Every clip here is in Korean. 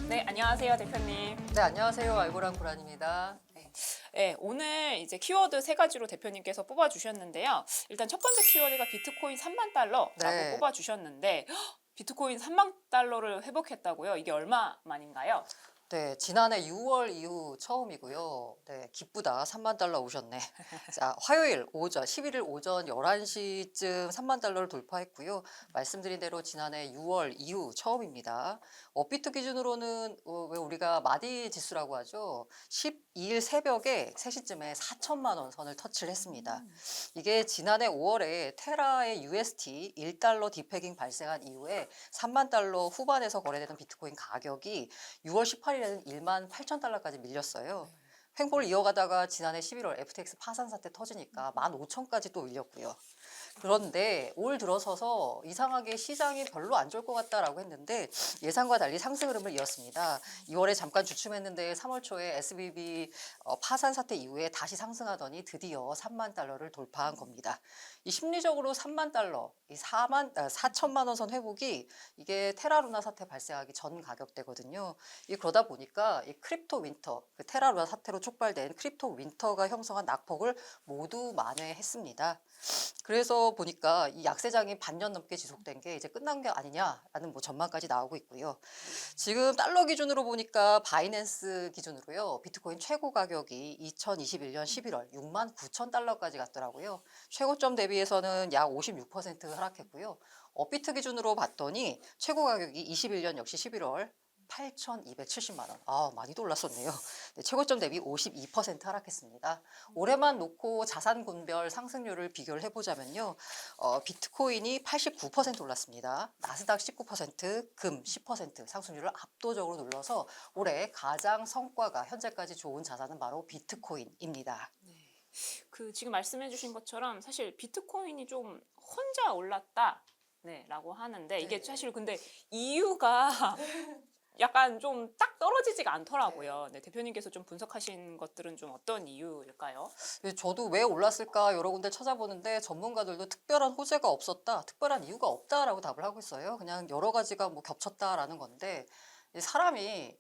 네, 안녕하세요, 대표님. 네, 안녕하세요. 알고란 고란입니다. 네, 오늘 이제 키워드 세 가지로 대표님께서 뽑아주셨는데요. 일단 첫 번째 키워드가 비트코인 3만 달러라고 네. 뽑아주셨는데, 비트코인 3만 달러를 회복했다고요? 이게 얼마 만인가요? 네, 지난해 6월 이후 처음이고요. 네, 기쁘다. 3만 달러 오셨네. 자, 화요일 오전, 11일 오전 11시쯤 3만 달러를 돌파했고요. 말씀드린 대로 지난해 6월 이후 처음입니다. 업비트 기준으로는 왜 우리가 마디 지수라고 하죠. 12일 새벽에 3시쯤에 4천만 원 선을 터치를 했습니다. 이게 지난해 5월에 테라의 UST 1달러 디pegging 발생한 이후에 3만 달러 후반에서 거래되는 비트코인 가격이 6월 18일에는 1만 8천 달러까지 밀렸어요. 횡보를 이어가다가 지난해 11월 FTX 파산 사태 터지니까 1만 5천까지 또 밀렸고요. 그런데 올 들어서서 이상하게 시장이 별로 안 좋을 것 같다라고 했는데 예상과 달리 상승 흐름을 이었습니다. 2월에 잠깐 주춤했는데 3월 초에 SVB 파산 사태 이후에 다시 상승하더니 드디어 3만 달러를 돌파한 겁니다. 이 심리적으로 3만 달러, 이 4천만 원 선 회복이 이게 테라루나 사태 발생하기 전 가격대거든요. 그러다 보니까 이 크립토 윈터, 그 테라루나 사태로 촉발된 크립토 윈터가 형성한 낙폭을 모두 만회했습니다. 그래서 보니까 이 약세장이 반년 넘게 지속된 게 이제 끝난 게 아니냐라는 뭐 전망까지 나오고 있고요. 지금 달러 기준으로 보니까 바이낸스 기준으로요. 비트코인 최고 가격이 2021년 11월 6만 9천 달러까지 갔더라고요. 최고점 대비해서는 약 56% 하락했고요. 업비트 기준으로 봤더니 최고 가격이 21년 역시 11월 8,270만 원. 아, 많이도 올랐었네요. 네, 최고점 대비 52% 하락했습니다. 올해만 놓고 자산 군별 상승률을 비교를 해보자면요. 비트코인이 89% 올랐습니다. 나스닥 19%, 금 10% 상승률을 압도적으로 눌러서 올해 가장 성과가 현재까지 좋은 자산은 바로 비트코인입니다. 그 지금 말씀해주신 것처럼 사실 비트코인이 좀 혼자 올랐다. 네, 라고 하는데 이게 사실 근데 이유가 약간 좀 딱 떨어지지가 않더라고요. 네, 대표님께서 좀 분석하신 것들은 좀 어떤 이유일까요? 저도 왜 올랐을까 여러 군데 찾아보는데 전문가들도 특별한 호재가 없었다, 특별한 이유가 없다라고 답을 하고 있어요. 그냥 여러 가지가 뭐 겹쳤다라는 건데 이 사람이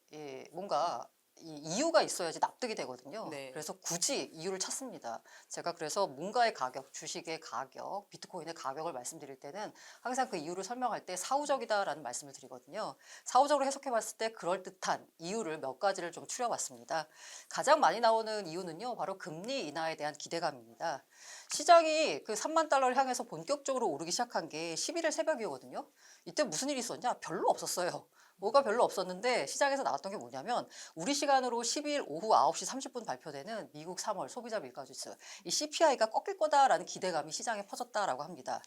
뭔가 이유가 있어야지 납득이 되거든요. 네. 그래서 굳이 이유를 찾습니다. 제가 그래서 뭔가의 가격, 주식의 가격, 비트코인의 가격을 말씀드릴 때는 항상 그 이유를 설명할 때 사후적이다라는 말씀을 드리거든요. 사후적으로 해석해 봤을 때 그럴듯한 이유를 몇 가지를 좀 추려봤습니다. 가장 많이 나오는 이유는요, 바로 금리 인하에 대한 기대감입니다. 시장이 그 3만 달러를 향해서 본격적으로 오르기 시작한 게 11일 새벽이거든요. 이때 무슨 일이 있었냐? 별로 없었어요. 뭐가 별로 없었는데 시장에서 나왔던 게 뭐냐면 우리 시간으로 12일 오후 9시 30분 발표되는 미국 3월 소비자 물가지수, 이 CPI가 꺾일 거다라는 기대감이 시장에 퍼졌다라고 합니다.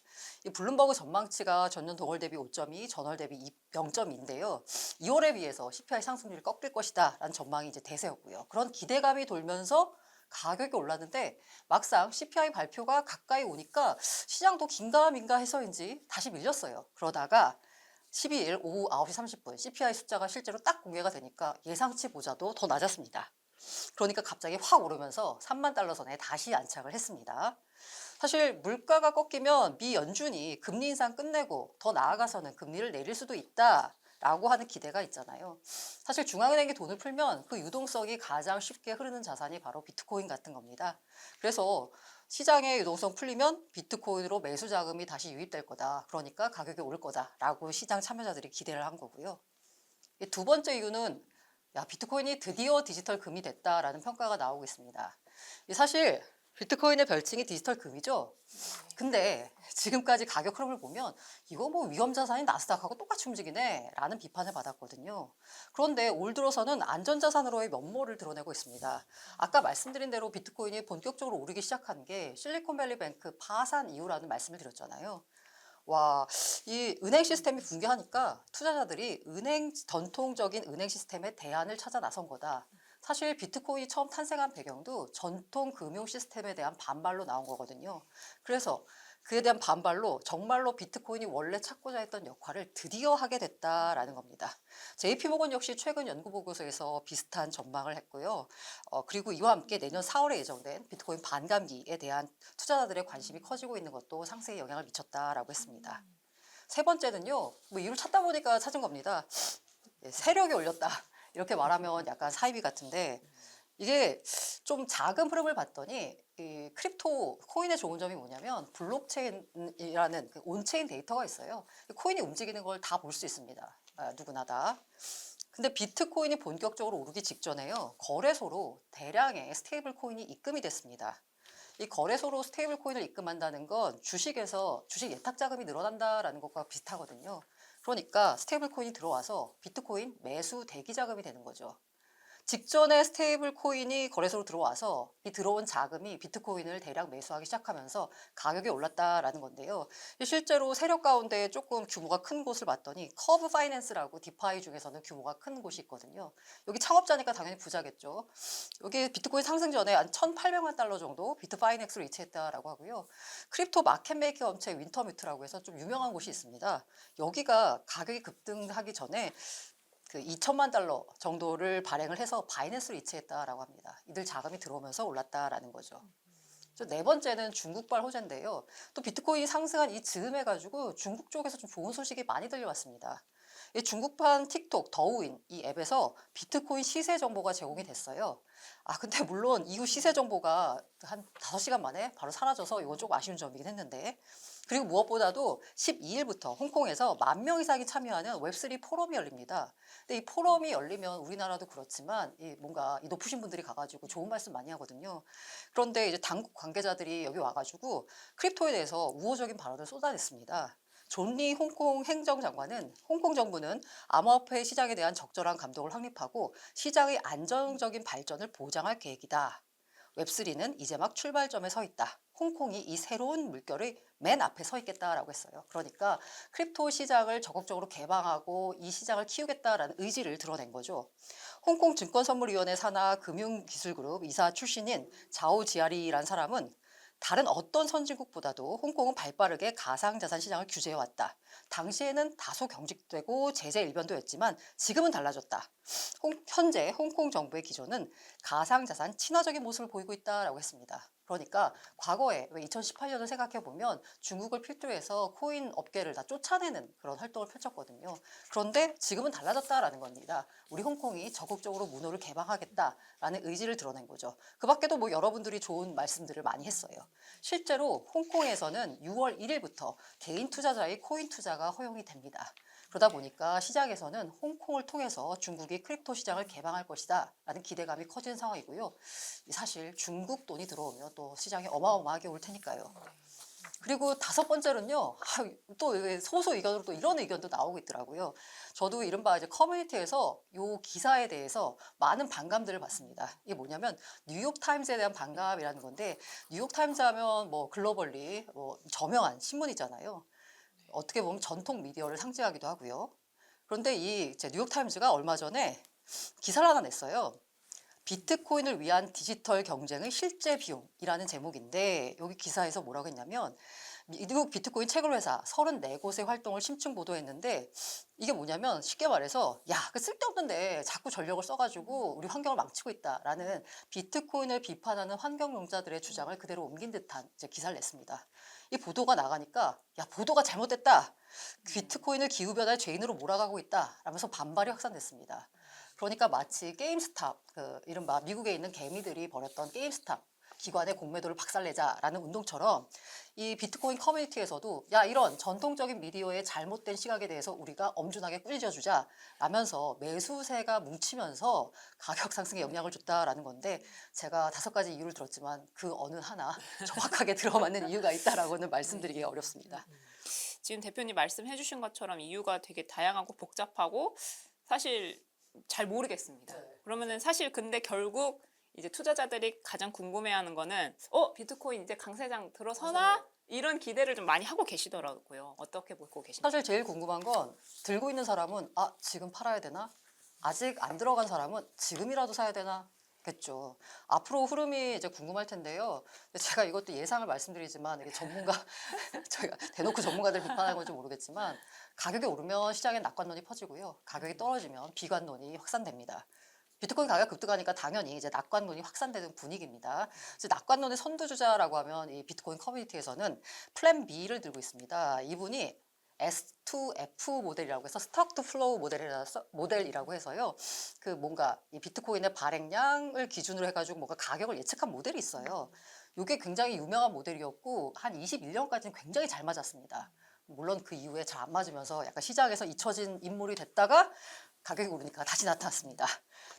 이 블룸버그 전망치가 전년 동월 대비 5.2, 전월 대비 0.2인데요. 2월에 비해서 CPI 상승률이 꺾일 것이다라는 전망이 이제 대세였고요. 그런 기대감이 돌면서 가격이 올랐는데 막상 CPI 발표가 가까이 오니까 시장도 긴가민가 해서인지 다시 밀렸어요. 그러다가 12일 오후 9시 30분 CPI 숫자가 실제로 딱 공개가 되니까 예상치 보자도 더 낮았습니다. 그러니까 갑자기 확 오르면서 3만 달러 선에 다시 안착을 했습니다. 사실 물가가 꺾이면 미 연준이 금리 인상 끝내고 더 나아가서는 금리를 내릴 수도 있다라고 하는 기대가 있잖아요. 사실 중앙은행이 돈을 풀면 그 유동성이 가장 쉽게 흐르는 자산이 바로 비트코인 같은 겁니다. 그래서 시장의 유동성 풀리면 비트코인으로 매수 자금이 다시 유입될 거다. 그러니까 가격이 오를 거다라고 시장 참여자들이 기대를 한 거고요. 두 번째 이유는 비트코인이 드디어 디지털 금이 됐다라는 평가가 나오고 있습니다. 사실 비트코인의 별칭이 디지털 금이죠. 근데 지금까지 가격 흐름을 보면 이거 뭐 위험자산이 나스닥하고 똑같이 움직이네 라는 비판을 받았거든요. 그런데 올 들어서는 안전자산으로의 면모를 드러내고 있습니다. 아까 말씀드린 대로 비트코인이 본격적으로 오르기 시작한 게 실리콘밸리뱅크 파산 이후라는 말씀을 드렸잖아요. 와, 이 은행 시스템이 붕괴하니까 투자자들이 전통적인 은행 시스템의 대안을 찾아 나선 거다. 사실 비트코인이 처음 탄생한 배경도 전통 금융 시스템에 대한 반발로 나온 거거든요. 그래서 그에 대한 반발로 정말로 비트코인이 원래 찾고자 했던 역할을 드디어 하게 됐다라는 겁니다. JP모건 역시 최근 연구 보고서에서 비슷한 전망을 했고요. 그리고 이와 함께 내년 4월에 예정된 비트코인 반감기에 대한 투자자들의 관심이 커지고 있는 것도 상승에 영향을 미쳤다라고 했습니다. 세 번째는요, 뭐 이유를 찾다 보니까 찾은 겁니다. 세력이 올렸다. 이렇게 말하면 약간 사이비 같은데 이게 좀 작은 흐름을 봤더니 이 크립토 코인의 좋은 점이 뭐냐면 블록체인이라는 그 온체인 데이터가 있어요. 코인이 움직이는 걸 다 볼 수 있습니다. 누구나 다. 근데 비트코인이 본격적으로 오르기 직전에요. 거래소로 대량의 스테이블 코인이 입금이 됐습니다. 이 거래소로 스테이블 코인을 입금한다는 건 주식에서 주식 예탁 자금이 늘어난다라는 것과 비슷하거든요. 그러니까 스테이블 코인이 들어와서 비트코인 매수 대기 자금이 되는 거죠. 직전에 스테이블 코인이 거래소로 들어와서 이 들어온 자금이 비트코인을 대량 매수하기 시작하면서 가격이 올랐다라는 건데요. 실제로 세력 가운데 조금 규모가 큰 곳을 봤더니 커브 파이낸스라고 디파이 중에서는 규모가 큰 곳이 있거든요. 여기 창업자니까 당연히 부자겠죠. 여기 비트코인 상승 전에 한 1,800만 달러 정도 비트 파이넥스로 이체했다라고 하고요. 크립토 마켓 메이커 업체 윈터뮤트라고 해서 좀 유명한 곳이 있습니다. 여기가 가격이 급등하기 전에 그 2천만 달러 정도를 발행을 해서 바이낸스로 이체했다라고 합니다. 이들 자금이 들어오면서 올랐다라는 거죠. 네 번째는 중국발 호재인데요. 또 비트코인이 상승한 이 즈음에 가지고 중국 쪽에서 좀 좋은 소식이 많이 들려왔습니다. 이 중국판 틱톡 더우인 이 앱에서 비트코인 시세 정보가 제공이 됐어요. 근데 물론 이후 시세 정보가 한 5시간 만에 바로 사라져서 이건 조금 아쉬운 점이긴 했는데 그리고 무엇보다도 12일부터 홍콩에서 10,000명 이상이 참여하는 웹3 포럼이 열립니다. 근데 이 포럼이 열리면 우리나라도 그렇지만 뭔가 이 높으신 분들이 가가지고 좋은 말씀 많이 하거든요. 그런데 이제 당국 관계자들이 여기 와가지고 크립토에 대해서 우호적인 발언을 쏟아냈습니다. 존리 홍콩 행정장관은 홍콩 정부는 암호화폐 시장에 대한 적절한 감독을 확립하고 시장의 안정적인 발전을 보장할 계획이다. 웹3는 이제 막 출발점에 서 있다. 홍콩이 이 새로운 물결의 맨 앞에 서 있겠다라고 했어요. 그러니까 크립토 시장을 적극적으로 개방하고 이 시장을 키우겠다라는 의지를 드러낸 거죠. 홍콩 증권선물위원회 산하 금융기술그룹 이사 출신인 자오 지아리라는 사람은 다른 어떤 선진국보다도 홍콩은 발빠르게 가상자산 시장을 규제해왔다. 당시에는 다소 경직되고 제재 일변도였지만 지금은 달라졌다. 현재 홍콩 정부의 기조는 가상자산 친화적인 모습을 보이고 있다라고 했습니다. 그러니까 과거에 2018년을 생각해 보면 중국을 필두로 해서 코인 업계를 다 쫓아내는 그런 활동을 펼쳤거든요. 그런데 지금은 달라졌다라는 겁니다. 우리 홍콩이 적극적으로 문호를 개방하겠다라는 의지를 드러낸 거죠. 그 밖에도 뭐 여러분들이 좋은 말씀들을 많이 했어요. 실제로 홍콩에서는 6월 1일부터 개인 투자자의 코인 투자가 허용이 됩니다. 그러다 보니까 시장에서는 홍콩을 통해서 중국이 크립토 시장을 개방할 것이다 라는 기대감이 커진 상황이고요. 사실 중국 돈이 들어오면 또 시장이 어마어마하게 올 테니까요. 그리고 5번째는요, 또 소수 의견으로 또 이런 의견도 나오고 있더라고요. 저도 이른바 이제 커뮤니티에서 이 기사에 대해서 많은 반감들을 받습니다. 이게 뭐냐면 뉴욕타임즈에 대한 반감이라는 건데, 뉴욕타임즈 하면 뭐 글로벌리 뭐 저명한 신문이잖아요. 어떻게 보면 전통 미디어를 상징하기도 하고요. 그런데 이 뉴욕타임즈가 얼마 전에 기사를 하나 냈어요. 비트코인을 위한 디지털 경쟁의 실제 비용이라는 제목인데 여기 기사에서 뭐라고 했냐면 미국 비트코인 채굴 회사 34곳의 활동을 심층 보도했는데 이게 뭐냐면 쉽게 말해서 그 쓸데없는데 자꾸 전력을 써가지고 우리 환경을 망치고 있다라는 비트코인을 비판하는 환경용자들의 주장을 그대로 옮긴 듯한 기사를 냈습니다. 이 보도가 나가니까 보도가 잘못됐다. 비트코인을 기후변화의 죄인으로 몰아가고 있다 라면서 반발이 확산됐습니다. 그러니까 마치 게임스탑, 이른바 미국에 있는 개미들이 벌였던 게임스탑 기관의 공매도를 박살내자라는 운동처럼 이 비트코인 커뮤니티에서도 이런 전통적인 미디어의 잘못된 시각에 대해서 우리가 엄중하게 꾸짖어주자 라면서 매수세가 뭉치면서 가격 상승에 영향을 줬다라는 건데 제가 5가지 이유를 들었지만 그 어느 하나 정확하게 들어맞는 이유가 있다라고는 말씀드리기 어렵습니다. 지금 대표님 말씀해 주신 것처럼 이유가 되게 다양하고 복잡하고 사실 잘 모르겠습니다. 그러면은 사실 근데 결국 이제 투자자들이 가장 궁금해하는 거는 비트코인 이제 강세장 들어서나 이런 기대를 좀 많이 하고 계시더라고요. 어떻게 보고 계십니까? 사실 제일 궁금한 건 들고 있는 사람은 지금 팔아야 되나? 아직 안 들어간 사람은 지금이라도 사야 되나? 겠죠. 앞으로 흐름이 이제 궁금할 텐데요. 제가 이것도 예상을 말씀드리지만 이게 전문가 저희가 대놓고 전문가들 비판하는 건지 모르겠지만 가격이 오르면 시장에 낙관론이 퍼지고요. 가격이 떨어지면 비관론이 확산됩니다. 비트코인 가격 급등하니까 당연히 이제 낙관론이 확산되는 분위기입니다. 이제 낙관론의 선두주자라고 하면 이 비트코인 커뮤니티에서는 플랜 B를 들고 있습니다. 이분이 S2F 모델이라고 해서 스톡 투 플로우 모델이라고 해서요. 그 뭔가 이 비트코인의 발행량을 기준으로 해가지고 뭔가 가격을 예측한 모델이 있어요. 이게 굉장히 유명한 모델이었고 한 21년까지는 굉장히 잘 맞았습니다. 물론 그 이후에 잘 안 맞으면서 약간 시장에서 잊혀진 인물이 됐다가 가격이 오르니까 다시 나타났습니다.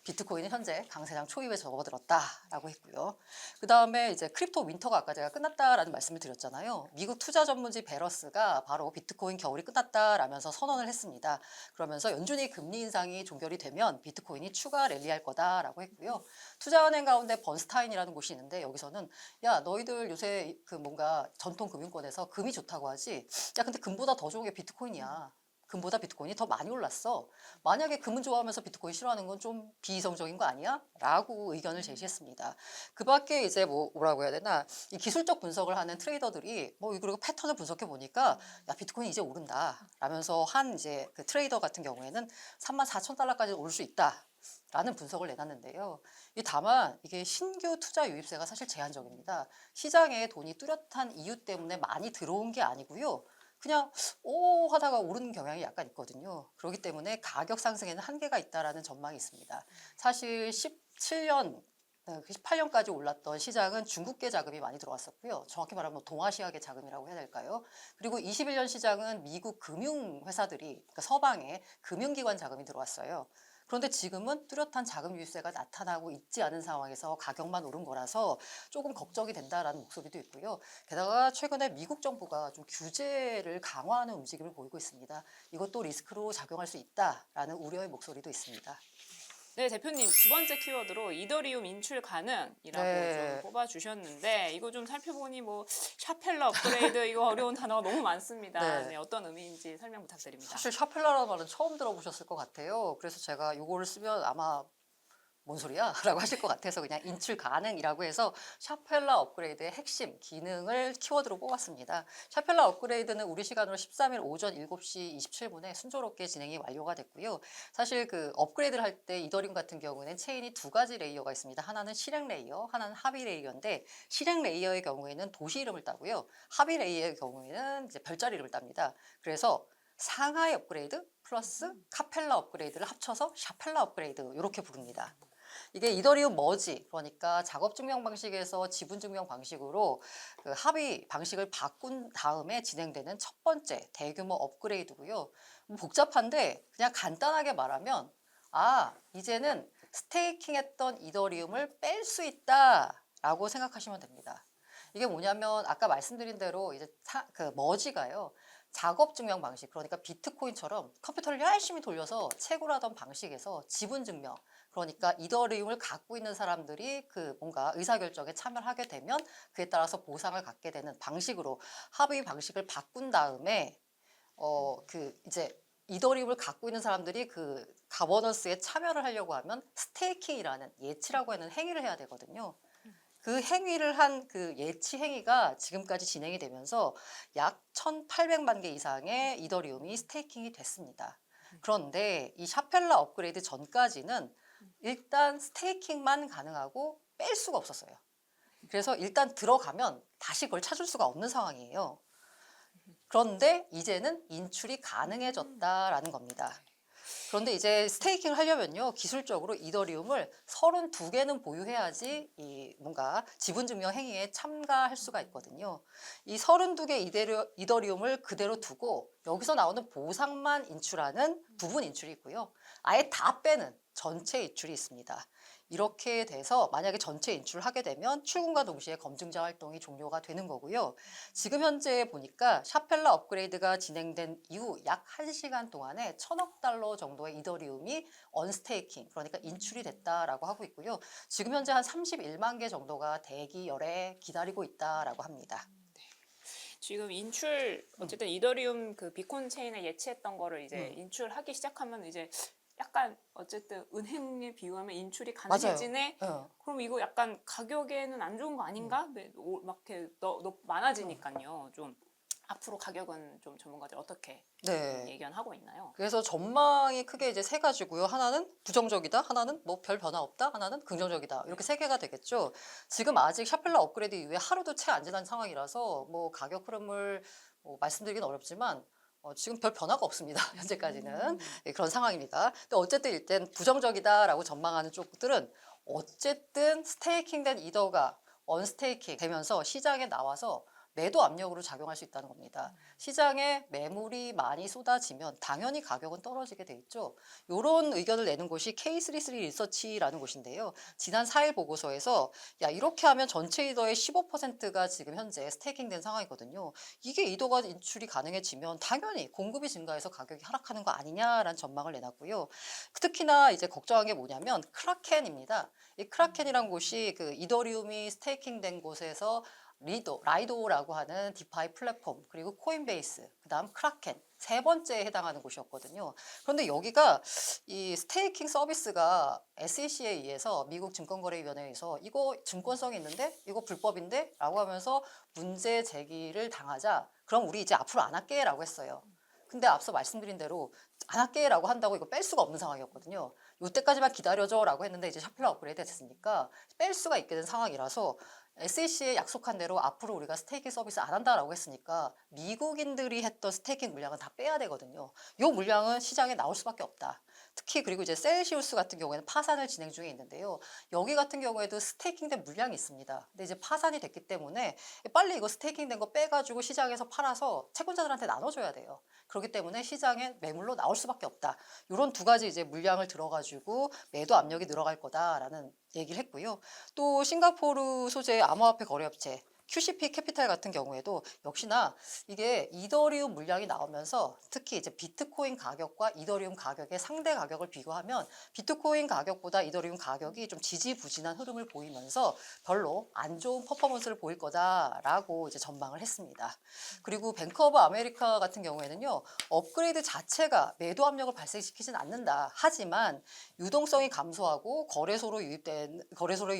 비트코인은 현재 강세장 초입에 접어들었다라고 했고요. 그 다음에 이제 크립토 윈터가 아까 제가 끝났다라는 말씀을 드렸잖아요. 미국 투자 전문지 베러스가 바로 비트코인 겨울이 끝났다라면서 선언을 했습니다. 그러면서 연준이 금리 인상이 종결이 되면 비트코인이 추가 랠리할 거다라고 했고요. 투자은행 가운데 번스타인이라는 곳이 있는데 여기서는 야 너희들 요새 그 뭔가 전통 금융권에서 금이 좋다고 하지. 야 근데 금보다 더 좋은 게 비트코인이야. 금보다 비트코인이 더 많이 올랐어. 만약에 금은 좋아하면서 비트코인 싫어하는 건 좀 비이성적인 거 아니야? 라고 의견을 제시했습니다. 그 밖에 이제 뭐라고 해야 되나, 이 기술적 분석을 하는 트레이더들이 그리고 패턴을 분석해 보니까 야, 비트코인이 이제 오른다. 라면서 한 이제 그 트레이더 같은 경우에는 34,000달러까지 오를 수 있다. 라는 분석을 내놨는데요. 다만 이게 신규 투자 유입세가 사실 제한적입니다. 시장에 돈이 뚜렷한 이유 때문에 많이 들어온 게 아니고요. 그냥 오 하다가 오르는 경향이 약간 있거든요. 그렇기 때문에 가격 상승에는 한계가 있다라는 전망이 있습니다. 사실 17년 18년까지 올랐던 시장은 중국계 자금이 많이 들어왔었고요. 정확히 말하면 동아시아계 자금이라고 해야 될까요? 그리고 21년 시장은 미국 금융회사들이, 그러니까 서방의 금융기관 자금이 들어왔어요. 그런데 지금은 뚜렷한 자금 유입세가 나타나고 있지 않은 상황에서 가격만 오른 거라서 조금 걱정이 된다라는 목소리도 있고요. 게다가 최근에 미국 정부가 좀 규제를 강화하는 움직임을 보이고 있습니다. 이것도 리스크로 작용할 수 있다라는 우려의 목소리도 있습니다. 네, 대표님 두 번째 키워드로 이더리움 인출 가능이라고 네. 좀 뽑아주셨는데 이거 좀 살펴보니 샤펠러 업그레이드 이거 어려운 단어가 너무 많습니다. 네. 네, 어떤 의미인지 설명 부탁드립니다. 사실 샤펠라라는 말은 처음 들어보셨을 것 같아요. 그래서 제가 이거를 쓰면 아마 뭔 소리야? 라고 하실 것 같아서 그냥 인출 가능이라고 해서 샤펠라 업그레이드의 핵심 기능을 키워드로 뽑았습니다. 샤펠라 업그레이드는 우리 시간으로 13일 오전 7시 27분에 순조롭게 진행이 완료가 됐고요. 사실 그 업그레이드를 할 때 이더리움 같은 경우에는 체인이 두 가지 레이어가 있습니다. 하나는 실행 레이어, 하나는 합의 레이어인데 실행 레이어의 경우에는 도시 이름을 따고요. 합의 레이어의 경우에는 이제 별자리 이름을 땁니다. 그래서 상하이 업그레이드 플러스 카펠라 업그레이드를 합쳐서 샤펠라 업그레이드 이렇게 부릅니다. 이게 이더리움 머지, 그러니까 작업 증명 방식에서 지분 증명 방식으로 그 합의 방식을 바꾼 다음에 진행되는 첫 번째 대규모 업그레이드고요. 복잡한데 그냥 간단하게 말하면 이제는 스테이킹했던 이더리움을 뺄 수 있다라고 생각하시면 됩니다. 이게 뭐냐면 아까 말씀드린 대로 이제 그 머지가요. 작업 증명 방식, 그러니까 비트코인처럼 컴퓨터를 열심히 돌려서 채굴하던 방식에서 지분 증명, 그러니까 이더리움을 갖고 있는 사람들이 그 뭔가 의사결정에 참여를 하게 되면 그에 따라서 보상을 갖게 되는 방식으로 합의 방식을 바꾼 다음에 그 이제 이더리움을 갖고 있는 사람들이 그 가버넌스에 참여를 하려고 하면 스테이킹이라는 예치라고 하는 행위를 해야 되거든요. 그 행위를 한 그 예치 행위가 지금까지 진행이 되면서 약 1,800만 개 이상의 이더리움이 스테이킹이 됐습니다. 그런데 이 샤펠라 업그레이드 전까지는 일단 스테이킹만 가능하고 뺄 수가 없었어요. 그래서 일단 들어가면 다시 그걸 찾을 수가 없는 상황이에요. 그런데 이제는 인출이 가능해졌다라는 겁니다. 그런데 이제 스테이킹을 하려면요, 기술적으로 이더리움을 32개는 보유해야지 이 뭔가 지분 증명 행위에 참가할 수가 있거든요. 이 32개 이더리움을 그대로 두고 여기서 나오는 보상만 인출하는 부분 인출이 있고요. 아예 다 빼는 전체 인출이 있습니다. 이렇게 돼서 만약에 전체 인출을 하게 되면 출금과 동시에 검증자 활동이 종료가 되는 거고요. 지금 현재 보니까 샤펠라 업그레이드가 진행된 이후 약 1시간 동안에 1,000억 달러 정도의 이더리움이 언스테이킹, 그러니까 인출이 됐다라고 하고 있고요. 지금 현재 한 31만 개 정도가 대기열에 기다리고 있다라고 합니다. 지금 인출 어쨌든 이더리움 그 비콘 체인에 예치했던 거를 이제 인출하기 시작하면 이제 약간 어쨌든 은행에 비유하면 인출이 가능해지네. 그럼 이거 약간 가격에는 안 좋은 거 아닌가? 막 이렇게 많아지니까요. 좀 앞으로 가격은 좀 전문가들 어떻게 예견하고 있나요? 그래서 전망이 크게 이제 세 가지고요. 하나는 부정적이다, 하나는 뭐 별 변화 없다, 하나는 긍정적이다. 이렇게 세 개가 되겠죠. 지금 아직 샤펠라 업그레이드 이후에 하루도 채 안 지난 상황이라서 뭐 가격 흐름을 말씀드리긴 어렵지만 지금 별 변화가 없습니다. 현재까지는 그런 상황입니다. 근데 어쨌든 일단 부정적이다라고 전망하는 쪽들은 어쨌든 스테이킹된 이더가 언스테이킹 되면서 시장에 나와서 매도 압력으로 작용할 수 있다는 겁니다. 시장에 매물이 많이 쏟아지면 당연히 가격은 떨어지게 돼 있죠. 이런 의견을 내는 곳이 K33 리서치라는 곳인데요. 지난 4일 보고서에서 야 이렇게 하면 전체 이더의 15%가 지금 현재 스테이킹된 상황이거든요. 이게 이더가 인출이 가능해지면 당연히 공급이 증가해서 가격이 하락하는 거 아니냐라는 전망을 내놨고요. 특히나 이제 걱정한 게 뭐냐면 크라켄입니다. 이 크라켄이란 곳이 그 이더리움이 스테이킹된 곳에서 라이도라고 하는 디파이 플랫폼, 그리고 코인베이스, 그다음 크라켄 세 번째에 해당하는 곳이었거든요. 그런데 여기가 이 스테이킹 서비스가 SEC에 의해서 미국 증권거래위원회에서 이거 증권성이 있는데 이거 불법인데 라고 하면서 문제 제기를 당하자 그럼 우리 이제 앞으로 안 할게라고 했어요. 근데 앞서 말씀드린 대로 안 할게라고 한다고 이거 뺄 수가 없는 상황이었거든요. 요때까지만 기다려줘라고 했는데 이제 샤펠러 업그레이드 됐으니까 뺄 수가 있게 된 상황이라서 SEC에 약속한 대로 앞으로 우리가 스테이킹 서비스 안 한다라고 했으니까 미국인들이 했던 스테이킹 물량은 다 빼야 되거든요. 이 물량은 시장에 나올 수밖에 없다. 특히 그리고 이제 셀시우스 같은 경우에는 파산을 진행 중에 있는데요. 여기 같은 경우에도 스테이킹된 물량이 있습니다. 근데 이제 파산이 됐기 때문에 빨리 이거 스테이킹된 거 빼가지고 시장에서 팔아서 채권자들한테 나눠줘야 돼요. 그렇기 때문에 시장에 매물로 나올 수밖에 없다. 이런 두 가지 이제 물량을 들어가지고 매도 압력이 늘어갈 거다라는 얘기를 했고요. 또 싱가포르 소재 암호화폐 거래업체 QCP 캐피탈 같은 경우에도 역시나 이게 이더리움 물량이 나오면서 특히 이제 비트코인 가격과 이더리움 가격의 상대 가격을 비교하면 비트코인 가격보다 이더리움 가격이 좀 지지부진한 흐름을 보이면서 별로 안 좋은 퍼포먼스를 보일 거다라고 이제 전망을 했습니다. 그리고 뱅크 오브 아메리카 같은 경우에는요. 업그레이드 자체가 매도 압력을 발생시키진 않는다. 하지만 유동성이 감소하고 거래소로의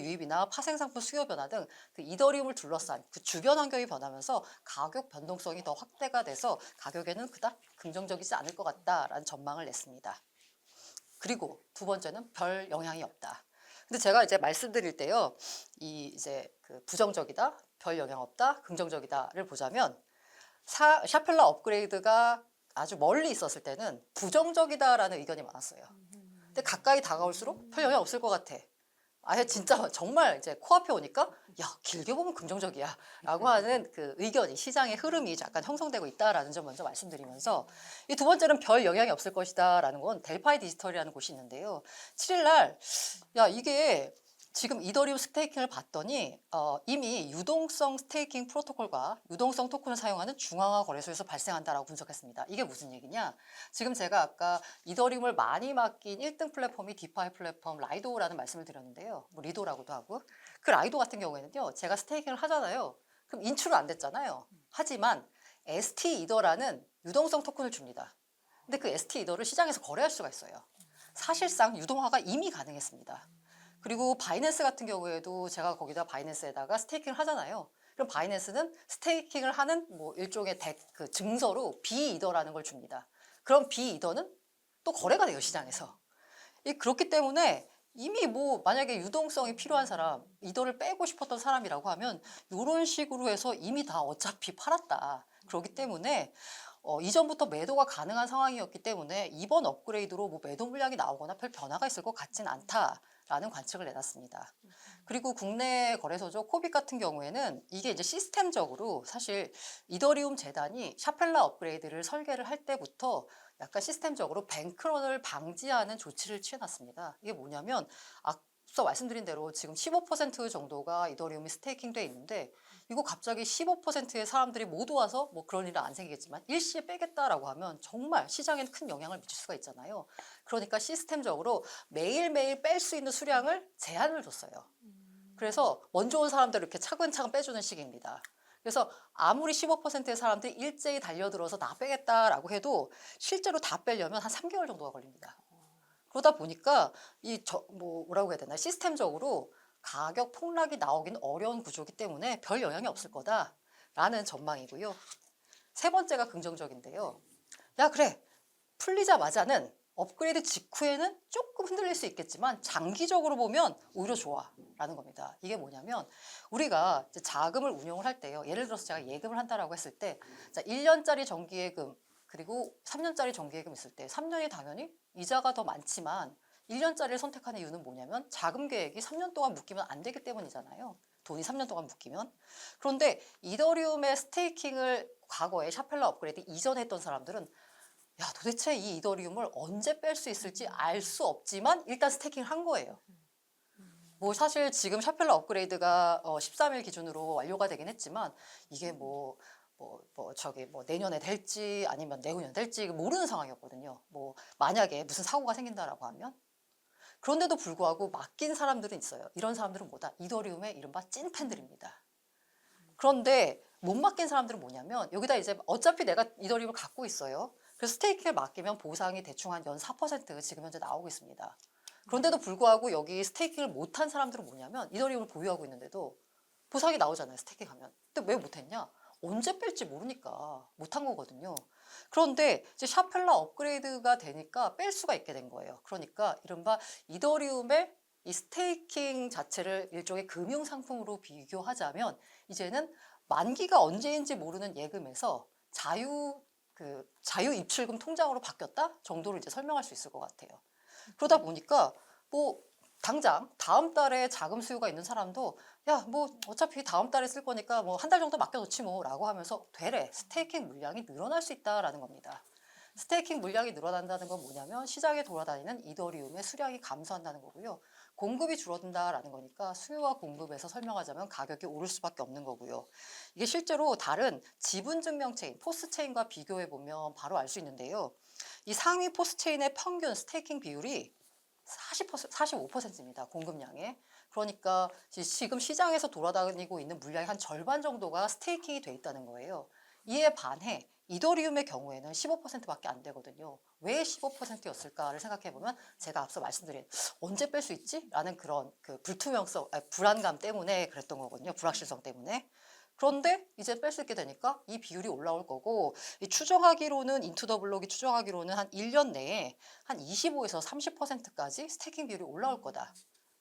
유입이나 파생상품 수요 변화 등 그 이더리움을 둘러싼 그 주변 환경이 변하면서 가격 변동성이 더 확대가 돼서 가격에는 그닥 긍정적이지 않을 것 같다라는 전망을 냈습니다. 그리고 두 번째는 별 영향이 없다. 근데 제가 이제 말씀드릴 때요, 이제 그 부정적이다, 별 영향 없다, 긍정적이다를 보자면 샤펠러 업그레이드가 아주 멀리 있었을 때는 부정적이다라는 의견이 많았어요. 근데 가까이 다가올수록 별 영향 없을 것 같아. 아예 진짜 정말 이제 코앞에 오니까 야 길게 보면 긍정적이야 라고 하는 그 의견이 시장의 흐름이 약간 형성되고 있다라는 점 먼저 말씀드리면서 이 두 번째는 별 영향이 없을 것이다 라는 건 델파이 디지털이라는 곳이 있는데요. 7일 날 야 이게 지금 이더리움 스테이킹을 봤더니 이미 유동성 스테이킹 프로토콜과 유동성 토큰을 사용하는 중앙화 거래소에서 발생한다라고 분석했습니다. 이게 무슨 얘기냐? 지금 제가 아까 이더리움을 많이 맡긴 1등 플랫폼이 디파이 플랫폼 라이도라는 말씀을 드렸는데요. 뭐 리도라고도 하고 그 라이도 같은 경우에는요. 제가 스테이킹을 하잖아요. 그럼 인출은 안 됐잖아요. 하지만 ST 이더라는 유동성 토큰을 줍니다. 근데 그 ST 이더를 시장에서 거래할 수가 있어요. 사실상 유동화가 이미 가능했습니다. 그리고 바이낸스 같은 경우에도 제가 거기다 바이낸스에다가 스테이킹을 하잖아요. 그럼 바이낸스는 스테이킹을 하는 뭐 일종의 그 증서로 비이더라는 걸 줍니다. 그럼 비이더는 또 거래가 돼요, 시장에서. 그렇기 때문에 이미 뭐 만약에 유동성이 필요한 사람, 이더를 빼고 싶었던 사람이라고 하면 이런 식으로 해서 이미 다 어차피 팔았다. 그렇기 때문에 이전부터 매도가 가능한 상황이었기 때문에 이번 업그레이드로 뭐 매도 물량이 나오거나 별 변화가 있을 것 같진 않다라는 관측을 내놨습니다. 그리고 국내 거래소죠. 코빅 같은 경우에는 이게 이제 시스템적으로 사실 이더리움 재단이 샤펠러 업그레이드를 설계를 할 때부터 약간 시스템적으로 뱅크런을 방지하는 조치를 취해놨습니다. 이게 뭐냐면 앞서 말씀드린 대로 지금 15% 정도가 이더리움이 스테이킹돼 있는데 이거 갑자기 15%의 사람들이 모두 와서 뭐 그런 일은 안 생기겠지만 일시에 빼겠다라고 하면 정말 시장에는 큰 영향을 미칠 수가 있잖아요. 그러니까 시스템적으로 매일매일 뺄 수 있는 수량을 제한을 줬어요. 그래서 먼저 온 사람들 이렇게 차근차근 빼주는 식입니다. 그래서 아무리 15%의 사람들이 일제히 달려들어서 다 빼겠다라고 해도 실제로 다 빼려면 한 3개월 정도가 걸립니다. 그러다 보니까 뭐라고 해야 되나 시스템적으로 가격 폭락이 나오긴 어려운 구조이기 때문에 별 영향이 없을 거다라는 전망이고요. 세 번째가 긍정적인데요. 야 그래 풀리자마자는 업그레이드 직후에는 조금 흔들릴 수 있겠지만 장기적으로 보면 오히려 좋아라는 겁니다. 이게 뭐냐면 우리가 이제 자금을 운용을 할 때요. 예를 들어서 제가 예금을 한다라고 했을 때 자, 1년짜리 정기예금 그리고 3년짜리 정기예금 있을 때 3년이 당연히 이자가 더 많지만 1년짜리를 선택하는 이유는 뭐냐면 자금 계획이 3년 동안 묶이면 안 되기 때문이잖아요. 돈이 3년 동안 묶이면. 그런데 이더리움의 스테이킹을 과거에 샤펠러 업그레이드 이전에 했던 사람들은 야, 도대체 이 이더리움을 언제 뺄 수 있을지 알 수 없지만 일단 스테이킹을 한 거예요. 뭐 사실 지금 샤펠러 업그레이드가 13일 기준으로 완료가 되긴 했지만 이게 내년에 될지 아니면 내후년 될지 모르는 상황이었거든요. 뭐 만약에 무슨 사고가 생긴다라고 하면 그런데도 불구하고 맡긴 사람들은 있어요. 이런 사람들은 뭐다? 이더리움의 이른바 찐팬들입니다. 그런데 못 맡긴 사람들은 뭐냐면 여기다 이제 어차피 내가 이더리움을 갖고 있어요. 그래서 스테이킹을 맡기면 보상이 대충 한 연 4% 지금 현재 나오고 있습니다. 그런데도 불구하고 여기 스테이킹을 못한 사람들은 뭐냐면 이더리움을 보유하고 있는데도 보상이 나오잖아요. 스테이킹하면. 근데 왜 못했냐? 언제 뺄지 모르니까 못한 거거든요. 그런데 이제 샤펠러 업그레이드가 되니까 뺄 수가 있게 된 거예요. 그러니까 이른바 이더리움의 이 스테이킹 자체를 일종의 금융 상품으로 비교하자면 이제는 만기가 언제인지 모르는 예금에서 자유 입출금 통장으로 바뀌었다 정도로 이제 설명할 수 있을 것 같아요. 그러다 보니까 뭐 당장 다음 달에 자금 수요가 있는 사람도 야, 뭐 어차피 다음 달에 쓸 거니까 뭐 한 달 정도 맡겨놓지 뭐라고 하면서 되레 스테이킹 물량이 늘어날 수 있다라는 겁니다. 스테이킹 물량이 늘어난다는 건 뭐냐면 시장에 돌아다니는 이더리움의 수량이 감소한다는 거고요. 공급이 줄어든다라는 거니까 수요와 공급에서 설명하자면 가격이 오를 수밖에 없는 거고요. 이게 실제로 다른 지분증명 체인, 포스 체인과 비교해 보면 바로 알 수 있는데요. 이 상위 포스 체인의 평균 스테이킹 비율이 45%입니다. 공급량에. 그러니까 지금 시장에서 돌아다니고 있는 물량의 한 절반 정도가 스테이킹이 돼 있다는 거예요. 이에 반해 이더리움의 경우에는 15%밖에 안 되거든요. 왜 15%였을까를 생각해 보면 제가 앞서 말씀드린 언제 뺄 수 있지? 라는 그런 불안감 때문에 그랬던 거거든요. 불확실성 때문에. 그런데 이제 뺄 수 있게 되니까 이 비율이 올라올 거고 인투 더 블록이 추정하기로는 한 1년 내에 한 25에서 30%까지 스테이킹 비율이 올라올 거다.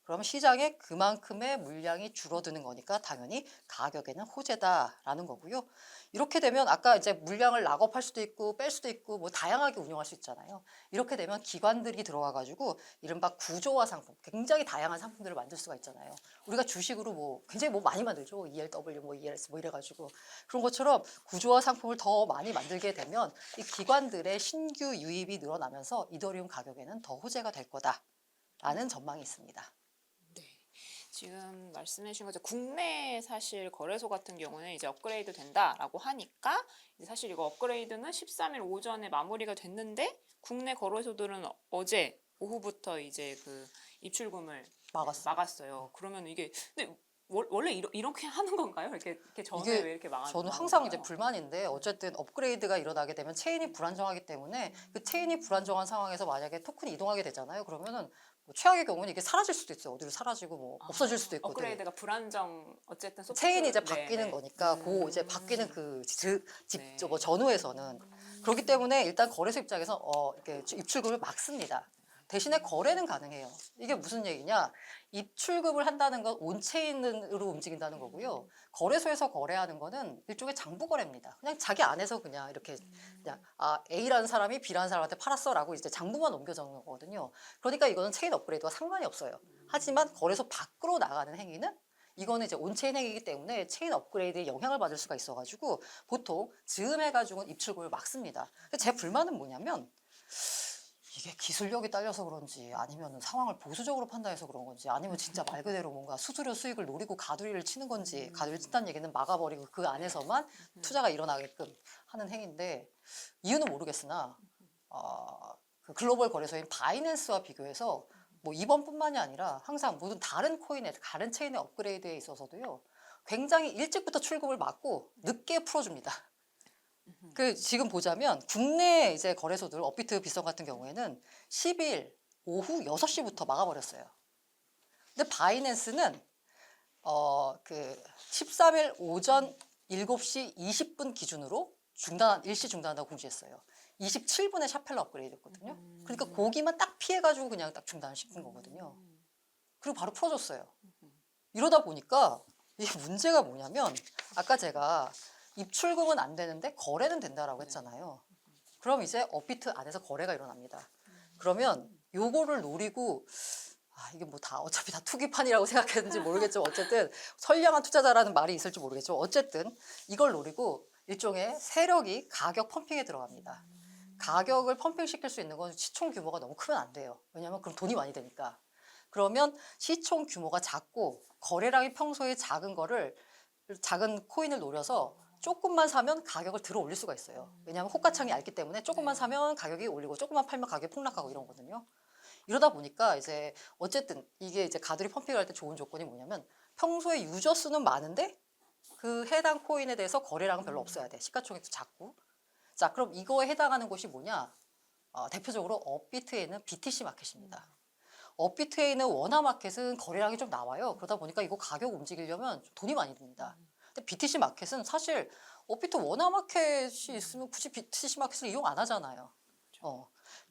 그러면 시장에 그만큼의 물량이 줄어드는 거니까 당연히 가격에는 호재다라는 거고요. 이렇게 되면 아까 이제 물량을 락업할 수도 있고 뺄 수도 있고 뭐 다양하게 운영할 수 있잖아요. 이렇게 되면 기관들이 들어와 가지고 이른바 구조화 상품, 굉장히 다양한 상품들을 만들 수가 있잖아요. 우리가 주식으로 뭐 굉장히 뭐 많이 만들죠. ELW, 뭐 ELS 뭐 이래가지고 그런 것처럼 구조화 상품을 더 많이 만들게 되면 이 기관들의 신규 유입이 늘어나면서 이더리움 가격에는 더 호재가 될 거다라는 전망이 있습니다. 네. 지금 말씀해 주신 것처럼 국내 사실 거래소 같은 경우는 이제 업그레이드 된다라고 하니까 이제 사실 이거 업그레이드는 13일 오전에 마무리가 됐는데 국내 거래소들은 어제 오후부터 이제 그 입출금을 막았어요. 그러면 이게 근데 원래 이렇게 하는 건가요? 이렇게 전에 이게 왜 이렇게 막았나요? 저는 항상 이제 불만인데 어쨌든 업그레이드가 일어나게 되면 체인이 불안정하기 때문에 그 체인이 불안정한 상황에서 만약에 토큰이 이동하게 되잖아요. 그러면은 뭐 최악의 경우는 이게 사라질 수도 있어요. 어디로 사라지고 뭐 없어질 수도 있거든요. 업그레이드가 불안정 어쨌든 소프트 체인이 이제 바뀌는 거니까 이제 바뀌는 전후에서는 그렇기 때문에 일단 거래소 입장에서 이렇게 입출금을 막습니다. 대신에 거래는 가능해요. 이게 무슨 얘기냐? 입출금을 한다는 건 온체인으로 움직인다는 거고요. 거래소에서 거래하는 거는 일종의 장부 거래입니다. 그냥 자기 안에서 그냥 이렇게 그냥 A라는 사람이 B라는 사람한테 팔았어라고 이제 장부만 옮겨주는 거거든요. 그러니까 이거는 체인 업그레이드와 상관이 없어요. 하지만 거래소 밖으로 나가는 행위는 이거는 이제 온체인 행위이기 때문에 체인 업그레이드에 영향을 받을 수가 있어가지고 보통 즈음해가지고는 입출금을 막습니다. 근데 제 불만은 뭐냐면 이게 기술력이 딸려서 그런지 아니면 상황을 보수적으로 판단해서 그런 건지 아니면 진짜 말 그대로 뭔가 수수료 수익을 노리고 가두리를 치는 건지 가두리를 친다는 얘기는 막아버리고 그 안에서만 투자가 일어나게끔 하는 행위인데 이유는 모르겠으나 그 글로벌 거래소인 바이낸스와 비교해서 뭐 이번뿐만이 아니라 항상 모든 다른 체인의 업그레이드에 있어서도요 굉장히 일찍부터 출금을 막고 늦게 풀어줍니다. 그 지금 보자면 국내 이제 거래소들 업비트 비선 같은 경우에는 10일 오후 6시부터 막아버렸어요. 근데 바이낸스는 13일 오전 7시 20분 기준으로 일시 중단한다고 공지했어요. 27분에 샤펠러 업그레이드였거든요. 그러니까 거기만 딱 피해가지고 그냥 딱 중단시킨 거거든요. 그리고 바로 풀어줬어요. 이러다 보니까 이게 문제가 뭐냐면 아까 제가 입출금은 안 되는데 거래는 된다라고 했잖아요. 그럼 이제 업비트 안에서 거래가 일어납니다. 그러면 요거를 노리고 이게 뭐 다 어차피 다 투기판이라고 생각했는지 모르겠지만 어쨌든 선량한 투자자라는 말이 있을지 모르겠지만 어쨌든 이걸 노리고 일종의 세력이 가격 펌핑에 들어갑니다. 가격을 펌핑시킬 수 있는 건 시총 규모가 너무 크면 안 돼요. 왜냐하면 그럼 돈이 많이 되니까. 그러면 시총 규모가 작고 거래량이 평소에 작은 거를 작은 코인을 노려서 조금만 사면 가격을 들어 올릴 수가 있어요. 왜냐하면 호가창이 얇기 때문에 조금만 사면 가격이 올리고 조금만 팔면 가격이 폭락하고 이런 거거든요. 이러다 보니까 이제 어쨌든 이게 이제 가두리 펌핑을 할 때 좋은 조건이 뭐냐면 평소에 유저 수는 많은데 그 해당 코인에 대해서 거래량은 별로 없어야 돼. 시가총액도 작고. 자, 그럼 이거에 해당하는 곳이 뭐냐? 대표적으로 업비트에 있는 BTC 마켓입니다. 업비트에 있는 원화 마켓은 거래량이 좀 나와요. 그러다 보니까 이거 가격 움직이려면 좀 돈이 많이 듭니다. 근데 BTC 마켓은 사실 업비트 원화 마켓이 있으면 굳이 BTC 마켓을 이용 안 하잖아요.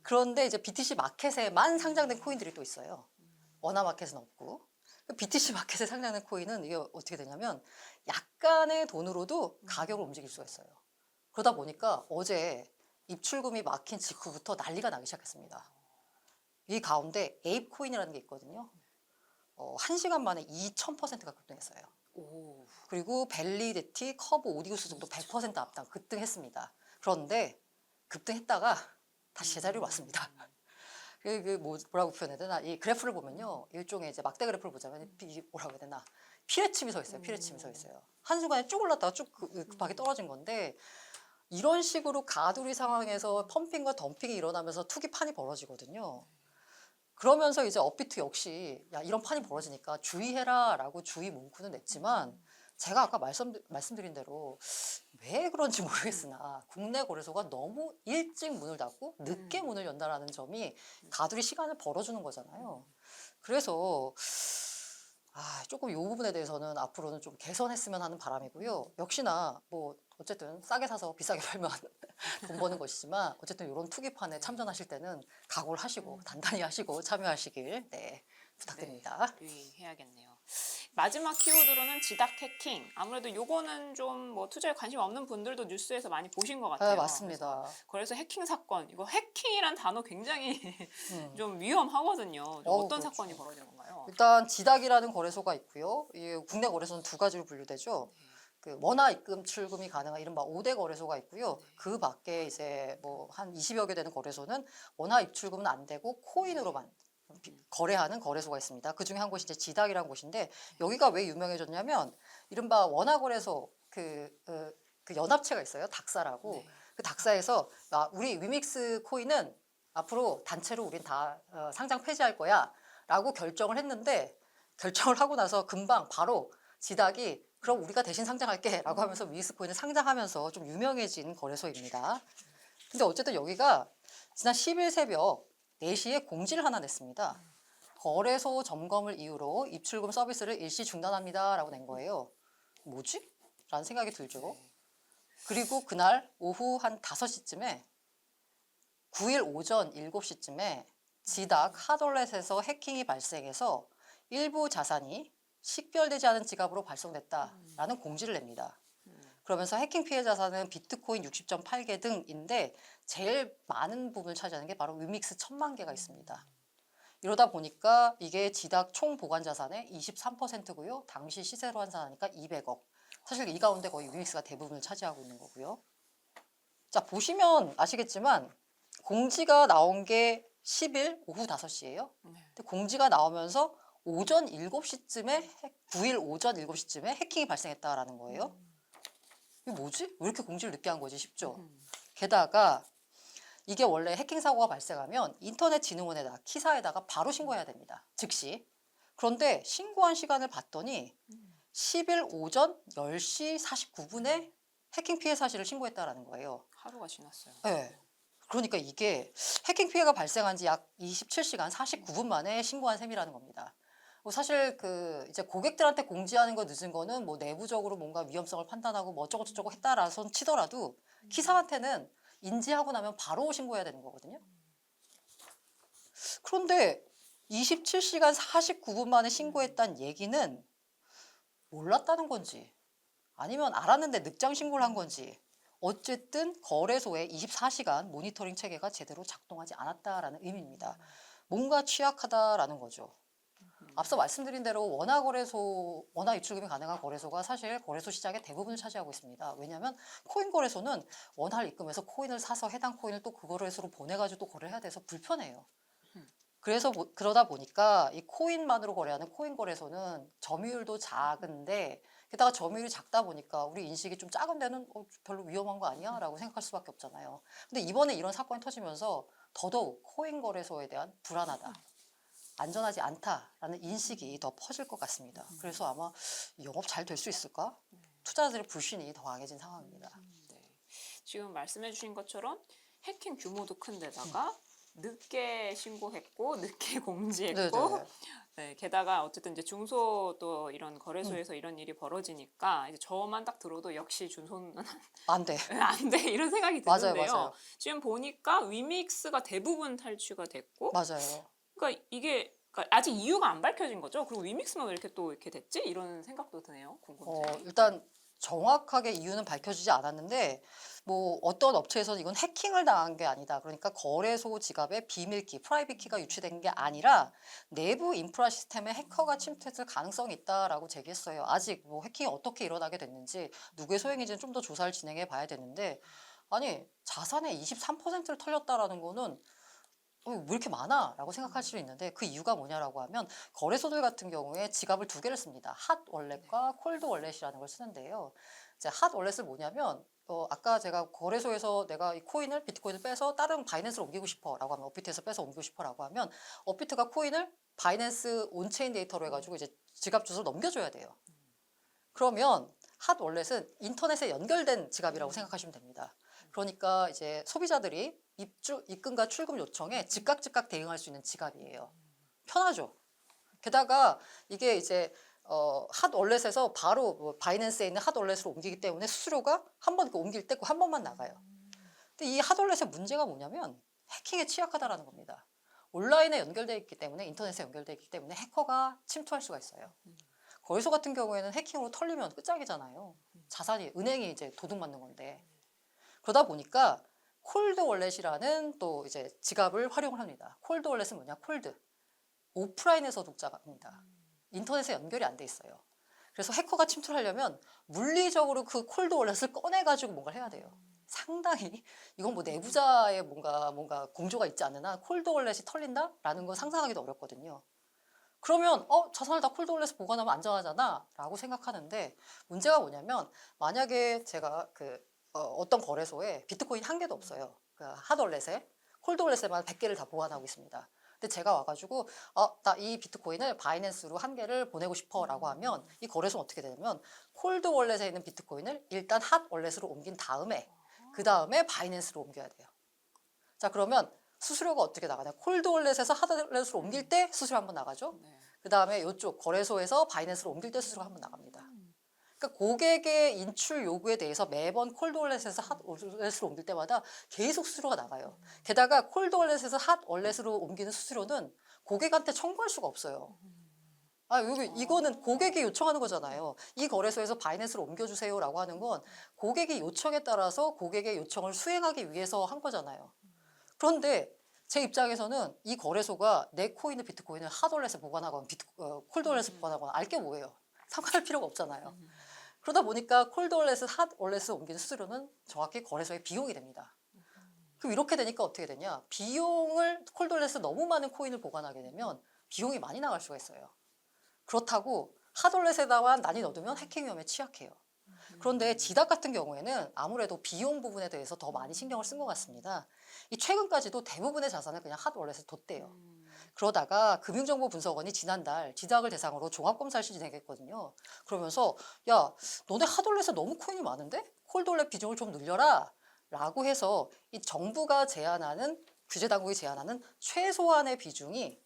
그런데 이제 BTC 마켓에만 상장된 코인들이 또 있어요. 원화 마켓은 없고. BTC 마켓에 상장된 코인은 이게 어떻게 되냐면 약간의 돈으로도 가격을 움직일 수가 있어요. 그러다 보니까 어제 입출금이 막힌 직후부터 난리가 나기 시작했습니다. 이 가운데 에이프 코인이라는 게 있거든요. 1시간 만에 2000%가 급등했어요. 오. 그리고 벨리데티, 커브, 오디우스 정도 100% 앞당 급등했습니다. 그런데 급등했다가 다시 제자리로 왔습니다. 뭐라고 표현해야 되나? 이 그래프를 보면요. 일종의 이제 막대 그래프를 보자면 이게 뭐라고 해야 되나? 피레침이 서 있어요. 피레침이 서 있어요. 한순간에 쭉 올랐다가 쭉 급하게 떨어진 건데 이런 식으로 가두리 상황에서 펌핑과 덤핑이 일어나면서 투기판이 벌어지거든요. 그러면서 이제 업비트 역시 야 이런 판이 벌어지니까 주의해라라고 주의 문구는 냈지만 제가 아까 말씀드린 대로 왜 그런지 모르겠으나 국내 거래소가 너무 일찍 문을 닫고 늦게 문을 연다라는 점이 가두리 시간을 벌어주는 거잖아요. 그래서 조금 이 부분에 대해서는 앞으로는 좀 개선했으면 하는 바람이고요. 역시나 뭐 어쨌든 싸게 사서 비싸게 팔면 돈 버는 것이지만 어쨌든 이런 투기판에 참전하실 때는 각오를 하시고 단단히 하시고 참여하시길 부탁드립니다. 네, 유의해야겠네요. 마지막 키워드로는 지닥 해킹. 아무래도 요거는 좀 뭐 투자에 관심 없는 분들도 뉴스에서 많이 보신 것 같아요. 맞습니다. 그래서 해킹 사건. 이거 해킹이란 단어 굉장히 좀 음. 위험하거든요. 좀 어떤 그렇죠. 사건이 벌어진 건가요? 일단 지닥이라는 거래소가 있고요. 이 국내 거래소는 두 가지로 분류되죠. 그 원화 입금 출금이 가능한 이른바 5대 거래소가 있고요. 그 밖에 이제 뭐 한 20여 개 되는 거래소는 원화 입출금은 안 되고 코인으로만 거래하는 거래소가 있습니다. 그 중에 한 곳이 이제 지닥이라는 곳인데 여기가 왜 유명해졌냐면 이른바 원화 거래소 그 연합체가 있어요. 닥사라고. 네. 그 닥사에서 우리 위믹스 코인은 앞으로 단체로 우린 다 상장 폐지할 거야 라고 결정을 했는데 결정을 하고 나서 금방 바로 지닥이 그럼 우리가 대신 상장할게 라고 하면서 위믹스 코인을 상장하면서 좀 유명해진 거래소입니다. 근데 어쨌든 여기가 지난 10일 새벽 4시에 공지를 하나 냈습니다. 거래소 점검을 이유로 입출금 서비스를 일시 중단합니다 라고 낸 거예요. 뭐지? 라는 생각이 들죠. 그리고 그날 오후 한 5시쯤에 9일 오전 7시쯤에 지닥 하돌렛에서 해킹이 발생해서 일부 자산이 식별되지 않은 지갑으로 발송됐다라는 공지를 냅니다. 그러면서 해킹 피해 자산은 비트코인 60.8개 등인데 제일 많은 부분을 차지하는 게 바로 위믹스 1000만 개가 있습니다. 이러다 보니까 이게 지닥 총 보관 자산의 23%고요. 당시 시세로 환산하니까 200억. 사실 이 가운데 거의 위믹스가 대부분을 차지하고 있는 거고요. 자, 보시면 아시겠지만 공지가 나온 게 10일 오후 5시예요. 근데 공지가 나오면서 오전 7시쯤에 9일 오전 7시쯤에 해킹이 발생했다라는 거예요. 이게 뭐지? 왜 이렇게 공지를 늦게 한 거지 싶죠? 게다가 이게 원래 해킹 사고가 발생하면 인터넷진흥원에다 키사에다가 바로 신고해야 됩니다. 즉시. 그런데 신고한 시간을 봤더니 10일 오전 10시 49분에 해킹 피해 사실을 신고했다라는 거예요. 하루가 지났어요. 네. 그러니까 이게 해킹 피해가 발생한 지 약 27시간 49분 만에 신고한 셈이라는 겁니다. 사실 이제 고객들한테 공지하는 거 늦은 거는 뭐 내부적으로 뭔가 위험성을 판단하고 뭐 어쩌고저쩌고 했다라서 치더라도 키사한테는 인지하고 나면 바로 신고해야 되는 거거든요. 그런데 27시간 49분 만에 신고했다는 얘기는 몰랐다는 건지 아니면 알았는데 늑장 신고를 한 건지 어쨌든 거래소의 24시간 모니터링 체계가 제대로 작동하지 않았다라는 의미입니다. 뭔가 취약하다라는 거죠. 앞서 말씀드린 대로 원화 입출금이 가능한 거래소가 사실 거래소 시장의 대부분을 차지하고 있습니다. 왜냐하면 코인 거래소는 원화를 입금해서 코인을 사서 해당 코인을 또 그 거래소로 보내가지고 또 거래를 해야 돼서 불편해요. 그래서 그러다 보니까 이 코인만으로 거래하는 코인 거래소는 점유율도 작은데 게다가 점유율이 작다 보니까 우리 인식이 좀 작은 데는 별로 위험한 거 아니야? 라고 생각할 수밖에 없잖아요. 근데 이번에 이런 사건이 터지면서 더더욱 코인 거래소에 대한 불안하다. 안전하지 않다라는 인식이 더 퍼질 것 같습니다. 그래서 아마 영업 잘 될 수 있을까? 투자자들의 불신이 더 강해진 상황입니다. 네. 지금 말씀해 주신 것처럼 해킹 규모도 큰 데다가 늦게 신고했고 늦게 공지했고 네네. 네, 게다가 어쨌든 이제 중소도 이런 거래소에서 이런 일이 벌어지니까 이제 저만 딱 들어도 역시 중소는 안 돼. 안 돼 이런 생각이 맞아요, 드는데요. 맞아요. 지금 보니까 위믹스가 대부분 탈취가 됐고, 맞아요. 그러니까 이게 그러니까 아직 이유가 안 밝혀진 거죠. 그리고 위믹스만 왜 이렇게 또 이렇게 됐지? 이런 생각도 드네요. 궁금해요. 일단 정확하게 이유는 밝혀지지 않았는데 뭐 어떤 업체에서는 이건 해킹을 당한 게 아니다. 그러니까 거래소 지갑에 비밀키, 프라이빗 키가 유출된 게 아니라 내부 인프라 시스템에 해커가 침투했을 가능성이 있다라고 제기했어요. 아직 뭐 해킹이 어떻게 일어나게 됐는지 누구의 소행인지는 좀 더 조사를 진행해 봐야 되는데 아니 자산의 23%를 털렸다라는 거는 왜 이렇게 많아? 라고 생각할 수 있는데 그 이유가 뭐냐라고 하면 거래소들 같은 경우에 지갑을 두 개를 씁니다. 핫 월렛과 콜드 월렛이라는 걸 쓰는데요. 이제 핫 월렛을 뭐냐면 아까 제가 거래소에서 내가 이 코인을 비트코인을 빼서 다른 바이낸스로 옮기고 싶어라고 하면 업비트에서 빼서 옮기고 싶어라고 하면 업비트가 코인을 바이낸스 온체인 데이터로 해가지고 이제 지갑 주소를 넘겨줘야 돼요. 그러면 핫 월렛은 인터넷에 연결된 지갑이라고 생각하시면 됩니다. 그러니까 이제 소비자들이 입금과 출금 요청에 즉각 대응할 수 있는 지갑이에요. 편하죠. 게다가 이게 이제 핫 월렛에서 바로 뭐 바이낸스에 있는 핫 월렛으로 옮기기 때문에 수수료가 한 번 옮길 때 그 한 번만 나가요. 근데 이 핫 월렛의 문제가 뭐냐면 해킹에 취약하다라는 겁니다. 온라인에 연결되어 있기 때문에 인터넷에 연결되어 있기 때문에 해커가 침투할 수가 있어요. 거래소 같은 경우에는 해킹으로 털리면 끝장이잖아요. 자산이 은행이 이제 도둑맞는 건데 그러다 보니까 콜드 월렛이라는 또 이제 지갑을 활용을 합니다. 콜드 월렛은 뭐냐? 콜드 오프라인에서 독자입니다. 인터넷에 연결이 안 돼 있어요. 그래서 해커가 침투하려면 물리적으로 그 콜드 월렛을 꺼내가지고 뭔가를 해야 돼요. 상당히 이건 뭐 내부자의 뭔가 공조가 있지 않는 한 콜드 월렛이 털린다라는 건 상상하기도 어렵거든요. 그러면 자산을 다 콜드 월렛에 보관하면 안전하잖아 라고 생각하는데 문제가 뭐냐면 만약에 제가 어떤 거래소에 비트코인 한 개도 없어요. 그 핫월렛에 콜드 월렛에만 100개를 다 보관하고 있습니다. 근데 제가 와가지고 나 이 비트코인을 바이낸스로 한 개를 보내고 싶어라고 하면 이 거래소는 어떻게 되냐면 콜드 월렛에 있는 비트코인을 일단 핫 월렛으로 옮긴 다음에 그 다음에 바이낸스로 옮겨야 돼요. 자 그러면 수수료가 어떻게 나가냐? 콜드 월렛에서 핫 월렛으로 옮길 때 수수료 한번 나가죠. 네. 그 다음에 이쪽 거래소에서 바이낸스로 옮길 때 수수료가 한번 나갑니다. 그러니까 고객의 인출 요구에 대해서 매번 콜드월렛에서 핫월렛으로 옮길 때마다 계속 수수료가 나가요. 게다가 콜드월렛에서 핫월렛으로 옮기는 수수료는 고객한테 청구할 수가 없어요. 이거는 고객이 요청하는 거잖아요. 이 거래소에서 바이낸스로 옮겨주세요라고 하는 건 고객이 요청에 따라서 고객의 요청을 수행하기 위해서 한 거잖아요. 그런데 제 입장에서는 이 거래소가 내 코인을 비트코인을 핫월렛에 보관하거나 콜드월렛에 보관하거나 알게 뭐예요. 상관할 필요가 없잖아요. 그러다 보니까 콜드월렛에서 핫월렛을 옮기는 수수료는 정확히 거래소의 비용이 됩니다. 그럼 이렇게 되니까 어떻게 되냐? 비용을 콜드월렛에 너무 많은 코인을 보관하게 되면 비용이 많이 나갈 수가 있어요. 그렇다고 핫월렛에다가 많이 넣어두면 해킹 위험에 취약해요. 그런데 지닥 같은 경우에는 아무래도 비용 부분에 대해서 더 많이 신경을 쓴 것 같습니다. 이 최근까지도 대부분의 자산을 그냥 핫월렛에 뒀대요. 그러다가 금융정보분석원이 지난달 지닥을 대상으로 종합검사를 진행했거든요. 그러면서 야 너네 핫월렛에 너무 코인이 많은데? 콜드월렛 비중을 좀 늘려라 라고 해서 이 정부가 제안하는 규제당국이 제안하는 최소한의 비중이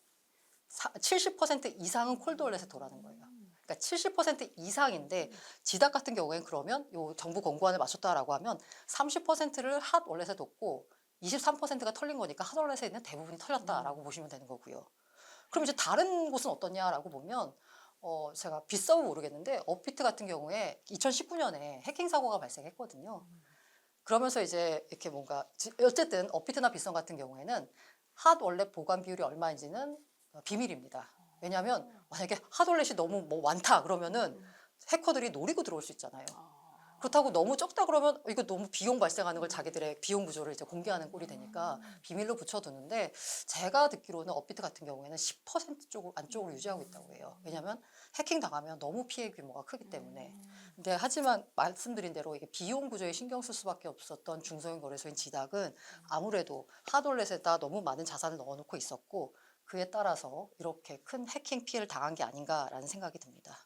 70% 이상은 콜드월렛에 둬라는 거예요. 그러니까 70% 이상인데 지닥 같은 경우에는 그러면 요 정부 권고안을 맞췄다라고 하면 30%를 핫월렛에 뒀고 23%가 털린 거니까 핫월렛에 있는 대부분이 털렸다라고 보시면 되는 거고요. 그럼 이제 다른 곳은 어떠냐라고 보면 제가 비싸고 모르겠는데 업비트 같은 경우에 2019년에 해킹 사고가 발생했거든요. 그러면서 이제 이렇게 뭔가 어쨌든 업비트나 빗썸 같은 경우에는 핫 월렛 보관 비율이 얼마인지는 비밀입니다. 왜냐하면 만약에 핫 월렛이 너무 뭐 많다 그러면은 해커들이 노리고 들어올 수 있잖아요. 그렇다고 너무 적다 그러면 이거 너무 비용 발생하는 걸 자기들의 비용 구조를 이제 공개하는 꼴이 되니까 비밀로 붙여두는데 제가 듣기로는 업비트 같은 경우에는 10% 쪽 안쪽으로 유지하고 있다고 해요. 왜냐하면 해킹 당하면 너무 피해 규모가 크기 때문에. 근데 하지만 말씀드린 대로 이게 비용 구조에 신경 쓸 수밖에 없었던 중소형 거래소인 지닥은 아무래도 핫월렛에다 너무 많은 자산을 넣어놓고 있었고 그에 따라서 이렇게 큰 해킹 피해를 당한 게 아닌가라는 생각이 듭니다.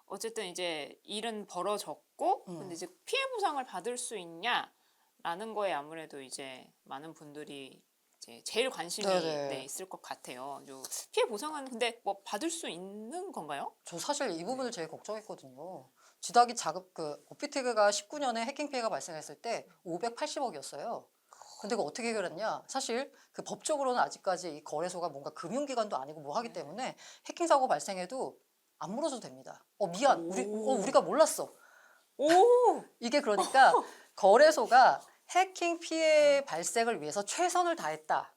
어쨌든 이제 일은 벌어졌고 근데 이제 피해 보상을 받을 수 있냐라는 거에 아무래도 이제 많은 분들이 이제 제일 관심이 네네. 네, 있을 것 같아요. 피해 보상은 근데 뭐 받을 수 있는 건가요? 저 사실 이 부분을 제일 걱정했거든요. 지닥이 업비트가 19년에 해킹 피해가 발생했을 때 580억이었어요. 근데 이거 어떻게 해결했냐? 사실 그 법적으로는 아직까지 이 거래소가 뭔가 금융기관도 아니고 뭐 하기 때문에 해킹 사고 발생해도 안 물어줘도 됩니다. 미안, 우리가 몰랐어. 오, 이게 그러니까 거래소가 해킹 피해 발생을 위해서 최선을 다했다.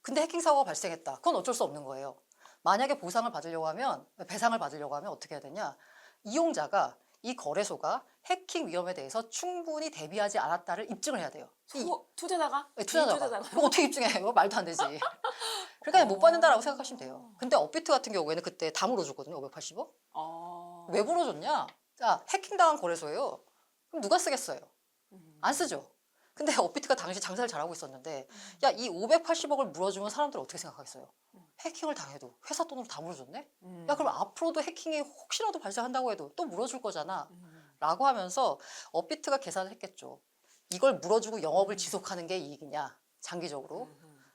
근데 해킹 사고가 발생했다. 그건 어쩔 수 없는 거예요. 만약에 배상을 받으려고 하면 어떻게 해야 되냐? 이용자가 이 거래소가 해킹 위험에 대해서 충분히 대비하지 않았다를 입증을 해야 돼요. 투자자가? 투자자가. 그거 어떻게 입증해? 이거 말도 안 되지. 그러니까 못 받는다라고 생각하시면 돼요. 근데 업비트 같은 경우에는 그때 다 물어줬거든요. 580억? 왜 물어줬냐? 자, 해킹당한 거래소예요. 그럼 누가 쓰겠어요? 안 쓰죠. 근데 업비트가 당시 장사를 잘하고 있었는데 야, 이 580억을 물어주면 사람들 어떻게 생각하겠어요? 해킹을 당해도 회사 돈으로 다 물어줬네? 야, 그럼 앞으로도 해킹이 혹시라도 발생한다고 해도 또 물어줄 거잖아. 라고 하면서 업비트가 계산을 했겠죠. 이걸 물어주고 영업을 지속하는 게 이익이냐, 장기적으로.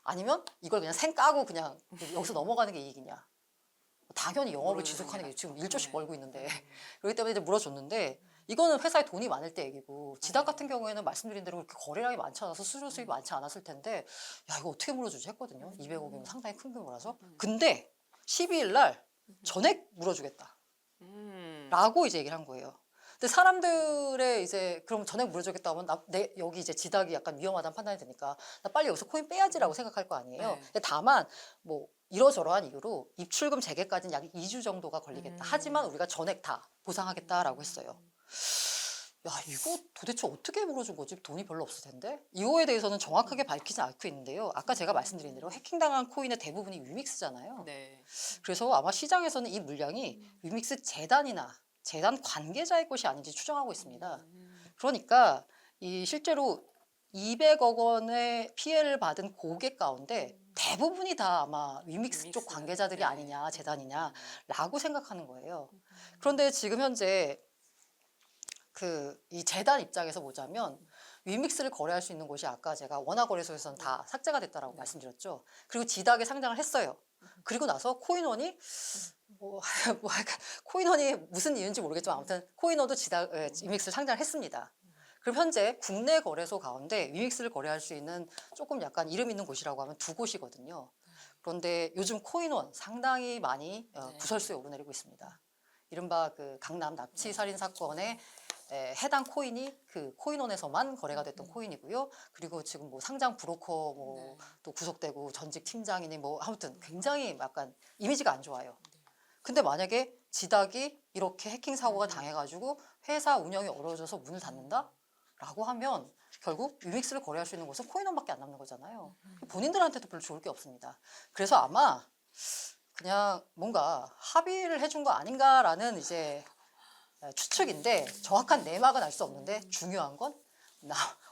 아니면 이걸 그냥 생 까고 그냥 여기서 넘어가는 게 이익이냐. 당연히 영업을 지속하는 게 지금 1조씩 벌고 있는데. 그렇기 때문에 이제 물어줬는데 이거는 회사에 돈이 많을 때 얘기고 지닥 같은 경우에는 말씀드린 대로 그렇게 거래량이 많지 않아서 수수료 수입이 많지 않았을 텐데 야, 이거 어떻게 물어주지 했거든요. 200억이면 상당히 큰 규모라서. 근데 12일 날 전액 물어주겠다. 라고 이제 얘기를 한 거예요. 근데 사람들의 이제 그럼 전액 물어주겠다 하면 여기 이제 지닥이 약간 위험하다는 판단이 드니까 나 빨리 여기서 코인 빼야지라고 생각할 거 아니에요. 네. 근데 다만 뭐 이러저러한 이유로 입출금 재개까지는 약 2주 정도가 걸리겠다. 하지만 우리가 전액 다 보상하겠다라고 했어요. 야, 이거 도대체 어떻게 물어준 거지? 돈이 별로 없을 텐데? 이거에 대해서는 정확하게 밝히지 않고 있는데요. 아까 제가 말씀드린 대로 해킹당한 코인의 대부분이 위믹스잖아요. 네. 그래서 아마 시장에서는 이 물량이 위믹스 재단 관계자의 것이 아닌지 추정하고 있습니다. 그러니까 이 실제로 200억 원의 피해를 받은 고객 가운데 대부분이 다 아마 위믹스 쪽 관계자들이 네. 아니냐, 재단이냐라고 생각하는 거예요. 그런데 지금 현재 이 재단 입장에서 보자면 위믹스를 거래할 수 있는 곳이 아까 제가 원화거래소에서는 다 삭제가 됐다라고 말씀드렸죠. 그리고 지닥에 상장을 했어요. 그리고 나서 코인원이 코인원이 무슨 이유인지 모르겠지만 아무튼 코인원도 위믹스를 상장을 했습니다. 그럼 현재 국내 거래소 가운데 위믹스를 거래할 수 있는 조금 약간 이름 있는 곳이라고 하면 두 곳이거든요. 그런데 요즘 코인원 상당히 많이 구설수에 오르내리고 있습니다. 이른바 그 강남 납치 살인 사건의 해당 코인이 그 코인원에서만 거래가 됐던 코인이고요. 그리고 지금 뭐 상장 브로커 또 구속되고 전직 팀장이니 뭐 아무튼 굉장히 약간 이미지가 안 좋아요. 근데 만약에 지닥이 이렇게 해킹 사고가 당해가지고 회사 운영이 어려워져서 문을 닫는다? 라고 하면 결국 위믹스를 거래할 수 있는 곳은 코인원밖에 안 남는 거잖아요. 본인들한테도 별로 좋을 게 없습니다. 그래서 아마 그냥 뭔가 합의를 해준 거 아닌가라는 이제 추측인데 정확한 내막은 알 수 없는데 중요한 건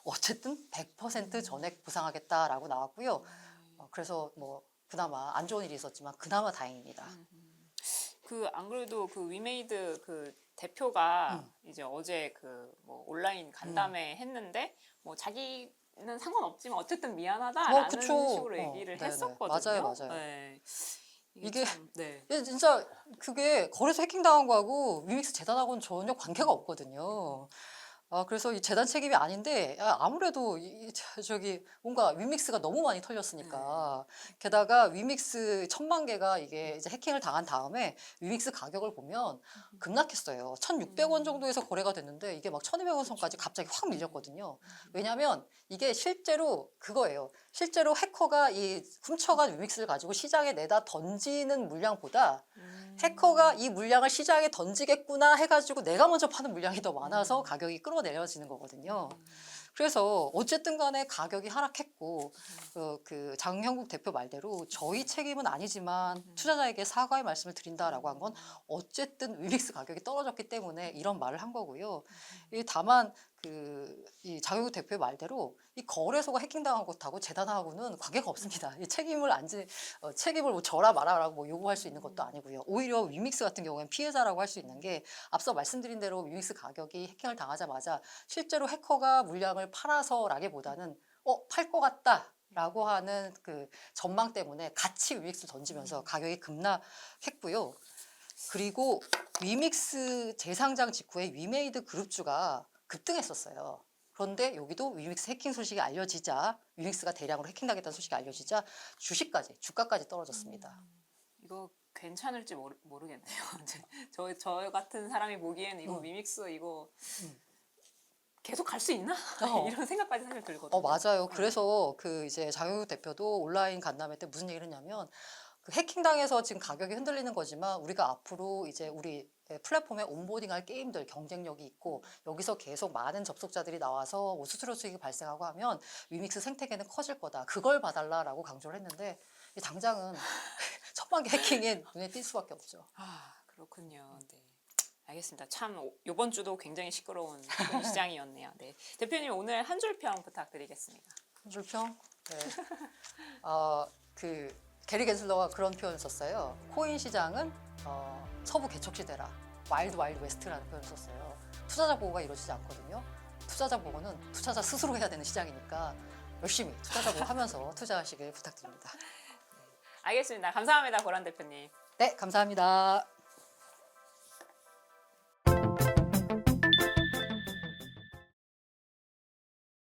어쨌든 100% 전액 보상하겠다라고 나왔고요. 그래서 뭐 그나마 안 좋은 일이 있었지만 그나마 다행입니다. 안 그래도 그 위메이드 그 대표가 이제 어제 그 뭐 온라인 간담회 했는데 뭐 자기는 상관없지만 어쨌든 미안하다라는 그쵸. 식으로 얘기를 네네. 했었거든요. 맞아요. 네. 이게 네. 진짜 그게 거래소 해킹당한 거하고 위믹스 재단하고는 전혀 관계가 없거든요. 그래서 이 재단 책임이 아닌데 아무래도 저기 뭔가 위믹스가 너무 많이 털렸으니까 게다가 위믹스 1,000만 개가 이게 이제 해킹을 당한 다음에 위믹스 가격을 보면 급락했어요. 1,600원 정도에서 거래가 됐는데 이게 막 1,200원 선까지 갑자기 확 밀렸거든요. 왜냐하면 이게 실제로 그거예요. 실제로 해커가 이 훔쳐간 위믹스를 가지고 시장에 내다 던지는 물량보다 해커가 이 물량을 시장에 던지겠구나 해가지고 내가 먼저 파는 물량이 더 많아서 가격이 끌어내려지는 거거든요. 그래서 어쨌든 간에 가격이 하락했고 그 장형국 대표 말대로 저희 책임은 아니지만 투자자에게 사과의 말씀을 드린다라고 한 건 어쨌든 위믹스 가격이 떨어졌기 때문에 이런 말을 한 거고요. 다만 이 장형국 대표의 말대로 이 거래소가 해킹당한 것하고 재단하고는 관계가 없습니다. 이 책임을 뭐 져라 말아라고 뭐 요구할 수 있는 것도 아니고요. 오히려 위믹스 같은 경우에는 피해자라고 할 수 있는 게 앞서 말씀드린 대로 위믹스 가격이 해킹을 당하자마자 실제로 해커가 물량을 팔아서라기보다는 팔 것 같다라고 하는 그 전망 때문에 같이 위믹스를 던지면서 가격이 급락했고요. 그리고 위믹스 재상장 직후에 위메이드 그룹주가 급등했었어요. 그런데 여기도 위믹스 해킹 소식이 알려지자 위믹스가 대량으로 해킹당했다는 소식이 알려지자 주가까지 떨어졌습니다. 이거 괜찮을지 모르겠네요. 저 같은 사람이 보기엔 이거 위믹스 이거 계속 갈 수 있나? 이런 생각까지 사실 들거든요. 맞아요. 그래서 이제 장영욱 대표도 온라인 간담회 때 무슨 얘기를 했냐면 그 해킹당해서 지금 가격이 흔들리는 거지만 우리가 앞으로 이제 우리 플랫폼에 온보딩할 게임들 경쟁력이 있고 여기서 계속 많은 접속자들이 나와서 뭐 수수료 수익이 발생하고 하면 위믹스 생태계는 커질 거다. 그걸 봐달라라고 강조를 했는데 당장은 1,000만 개 해킹에 눈에 띌 수밖에 없죠. 그렇군요. 네. 알겠습니다. 참 이번 주도 굉장히 시끄러운 시장이었네요. 네. 대표님 오늘 한 줄 평 부탁드리겠습니다. 한 줄 평? 네. 게리 겐슬러가 그런 표현을 썼어요. 코인 시장은 서부 개척 시대라. 와일드 웨스트라는 표현을 썼어요. 투자자 보호가 이루어지지 않거든요. 투자자 보호는 투자자 스스로 해야 되는 시장이니까 열심히 투자자 보호하면서 투자하시길 부탁드립니다. 알겠습니다. 감사합니다. 고란 대표님. 네, 감사합니다.